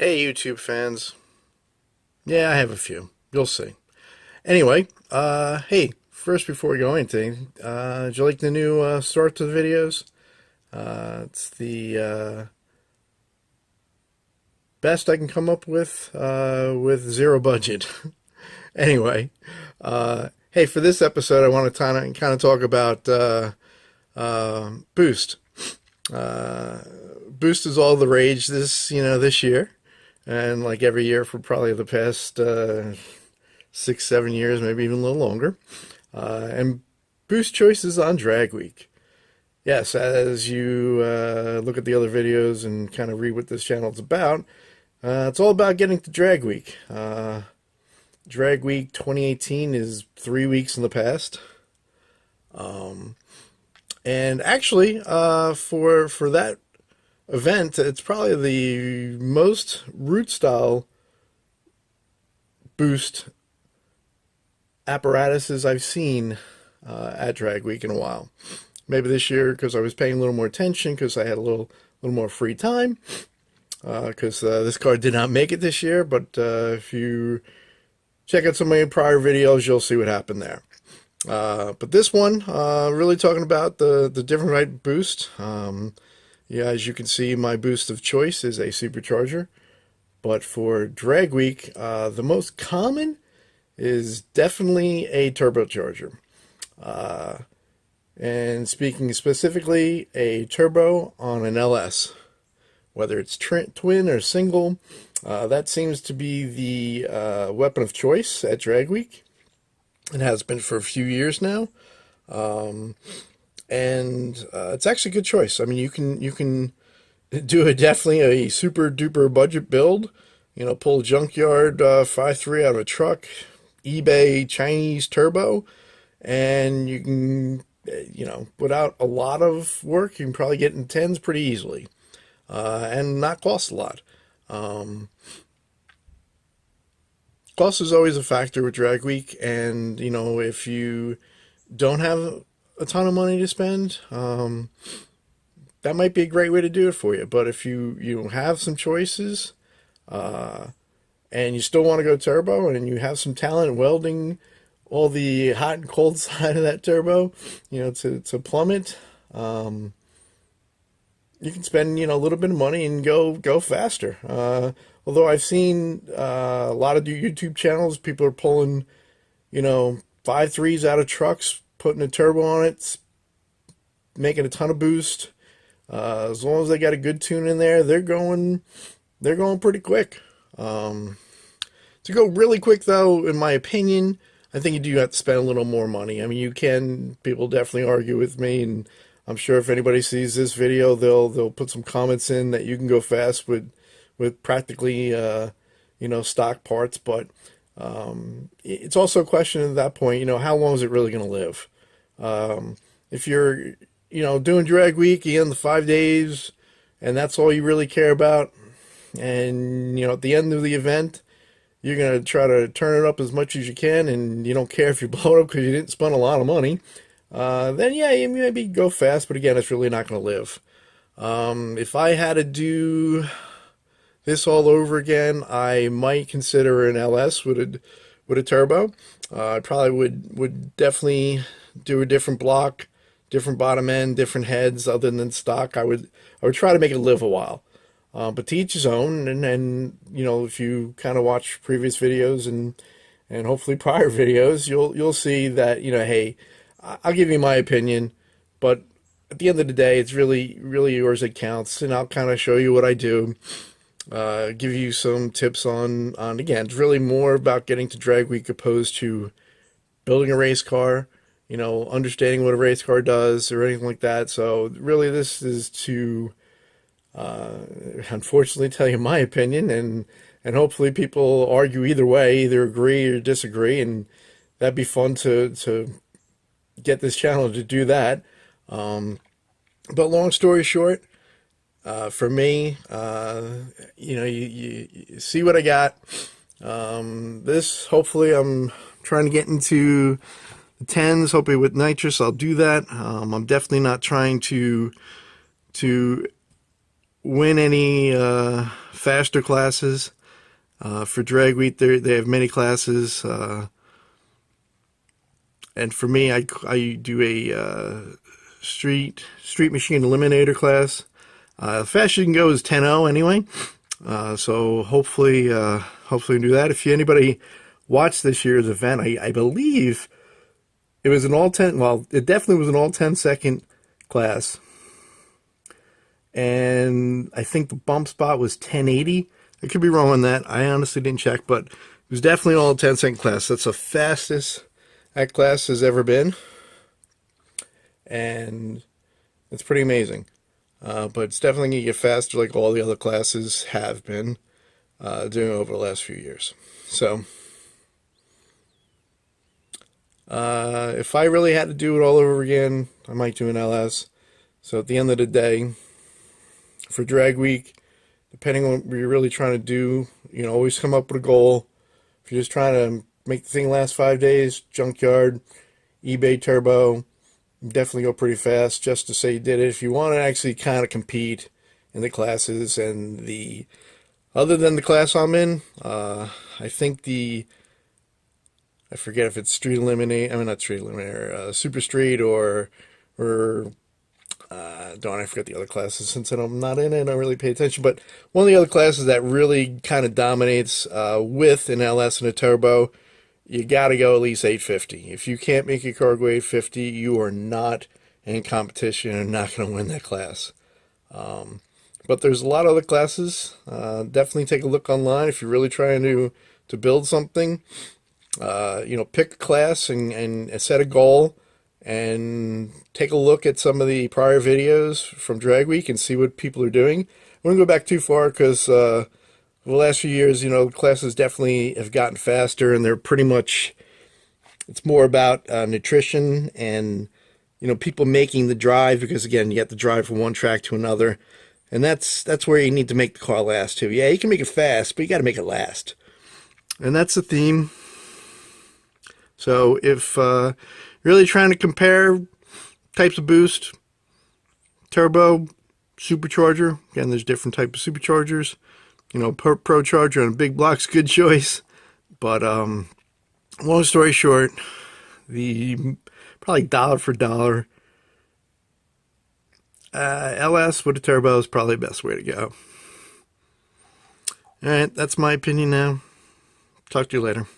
Hey, YouTube fans. Yeah, I have a few. You'll see. Anyway, hey, first before we go anything, did you like the new start to the videos? It's the best I can come up with zero budget. Anyway, hey, for this episode, I want to kind of talk about Boost. Uh, Boost is all the rage this year, and like every year for probably the past 6, 7 years, maybe even a little longer. And Boost choices on Drag Week. Yes, as you look at the other videos and kind of read what this channel is about, it's all about getting to Drag Week. Drag Week 2018 is 3 weeks in the past. And actually, for that event, it's probably the most root style Boost apparatuses I've seen at Drag Week in a while. Maybe this year because I was paying a little more attention because I had a little more free time. Because this car did not make it this year, but if you check out some of my prior videos, you'll see what happened there. But this one, really talking about the different right boost. Yeah, as you can see, my boost of choice is a supercharger. But for Drag Week, the most common is definitely a turbocharger. And speaking specifically, a turbo on an LS. Whether it's twin or single, that seems to be the weapon of choice at Drag Week. It has been for a few years now, and it's actually a good choice. I mean, you can do definitely a super duper budget build. You know, pull a junkyard 5.3 out of a truck, eBay Chinese turbo, and you can without a lot of work, you can probably get in tens pretty easily, and not cost a lot. Cost is always a factor with Drag Week, and if you don't have a ton of money to spend, that might be a great way to do it for you. But if you have some choices, and you still want to go turbo, and you have some talent welding all the hot and cold side of that turbo, to plumb it, you can spend a little bit of money and go faster. Although I've seen a lot of YouTube channels, people are pulling 5.3s out of trucks, putting a turbo on it, making a ton of boost. As long as they got a good tune in there, they're going pretty quick. To go really quick though, in my opinion, I think you do have to spend a little more money. I mean, people definitely argue with me, and I'm sure if anybody sees this video, they'll put some comments in that you can go fast with practically stock parts. But it's also a question at that point, how long is it really going to live? If you're doing Drag Week, you end the 5 days, and that's all you really care about, and at the end of the event, you're going to try to turn it up as much as you can, and you don't care if you blow it up because you didn't spend a lot of money, then yeah, you maybe go fast, but again, it's really not going to live. If I had to do this all over again, I might consider an LS with a turbo. I probably would definitely do a different block, different bottom end, different heads other than stock. I would try to make it live a while. But to each his own, and if you kind of watch previous videos and hopefully prior videos, you'll see that hey, I'll give you my opinion, but at the end of the day, it's really yours that counts, and I'll kind of show you what I do, give you some tips on again, it's really more about getting to Drag Week opposed to building a race car, understanding what a race car does or anything like that. So really, this is to unfortunately tell you my opinion, and hopefully people argue either way, either agree or disagree, and that'd be fun to get this channel to do that. But long story short, for me, you see what I got. This, hopefully, I'm trying to get into the tens. Hopefully with nitrous, I'll do that. I'm definitely not trying to win any faster classes. For drag week, they have many classes. And for me, I do a street machine eliminator class. Fastest you can go is 10-0 anyway. So hopefully we do that. If anybody watched this year's event, I believe it was an all 10. Well, it definitely was an all 10-second class, and I think the bump spot was 1080. I could be wrong on that. I honestly didn't check, but it was definitely an all 10-second class. That's the fastest that class has ever been, and it's pretty amazing. But it's definitely going to get faster like all the other classes have been doing over the last few years. So, if I really had to do it all over again, I might do an LS. So at the end of the day, for drag week, depending on what you're really trying to do, always come up with a goal. If you're just trying to make the thing last 5 days, junkyard, eBay turbo, definitely go pretty fast just to say you did it. If you want to actually kind of compete in the classes and other than the class I'm in, I think I forget if it's Street Eliminator, I mean not Street Eliminator, Super Street or darn, I forget the other classes since I'm not in it. I don't really pay attention. But one of the other classes that really kind of dominates with an LS and a turbo, you got to go at least 850. If you can't make your car go 850, you are not in competition and not going to win that class. But there's a lot of other classes. Definitely take a look online if you're really trying to build something. Pick a class and set a goal. And take a look at some of the prior videos from Drag Week and see what people are doing. I wouldn't go back too far because the last few years, classes definitely have gotten faster, and they're pretty much, it's more about nutrition and, people making the drive, because again, you have to drive from one track to another. And that's where you need to make the car last too. Yeah, you can make it fast, but you got to make it last. And that's the theme. So if really trying to compare types of boost, turbo, supercharger. Again, there's different types of superchargers. Pro Charger on big blocks, good choice. But long story short, the probably dollar for dollar LS with a turbo is probably the best way to go. All right, that's my opinion now. Talk to you later.